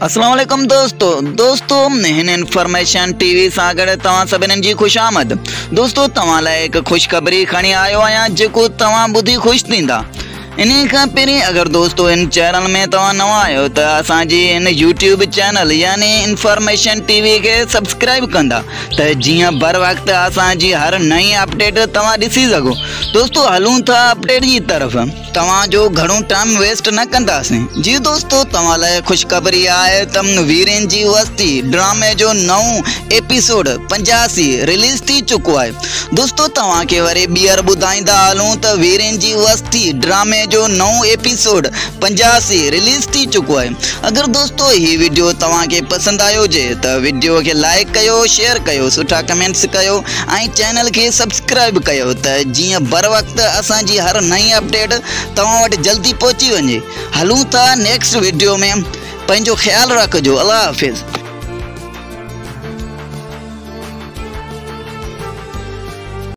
अस्सलाम वालेकुम दोस्तों हिन इन्फॉर्मेशन टीवी सां गॾु तव्हां सभिनी जी खुश आमद। दोस्तों तव्हां लाइ हिकु ख़ुशख़बरी खणी आयो आहियां जेको तव्हां ॿुधी ख़ुशि थींदा। इन खां पहिरीं अगर दोस्तों इन चैनल में तव्हां नवां आहियो त असांजी इन यूट्यूब चैनल यानी इन्फॉर्मेशन टीवी के सब्सक्राइब कंदा त जीअं बर वक्त असांजी हर नई अपडेट तव्हां ॾिसी सघो। दोस्तों हलूं था अपडेट की तरफ, तव्हां जो घणो टाइम वेस्ट न कंदासीं। जी दोस्तों तव्हां लाइ ख़ुशख़बरी आहे त वीरन जी वस्ती ड्रामे जो नओं एपिसोड 85 रिलीज थी चुको आहे। दोस्तों तव्हां खे वरी ॿीहर ॿुधाईंदा हलूं त वीरन जी वस्ती ड्रामे जो नओं एपिसोड 85 रिलीज थी चुको है। अगर दोस्तों ही वीडियो तव्हां खे पसंद आयो जे त वीडियो के लाइक कयो, शेयर कयो, सुठा कमेंट्स कयो ऐं चैनल के सब्सक्राइब कयो त जीअं बर वक्त असांजी हर नई अपडेट तव्हां वटि जल्दी पहुची वञे। हलूं था नेक्स्ट वीडियो में, पंहिंजो ख्याल रखिजो। अल्लाह हाफिज़।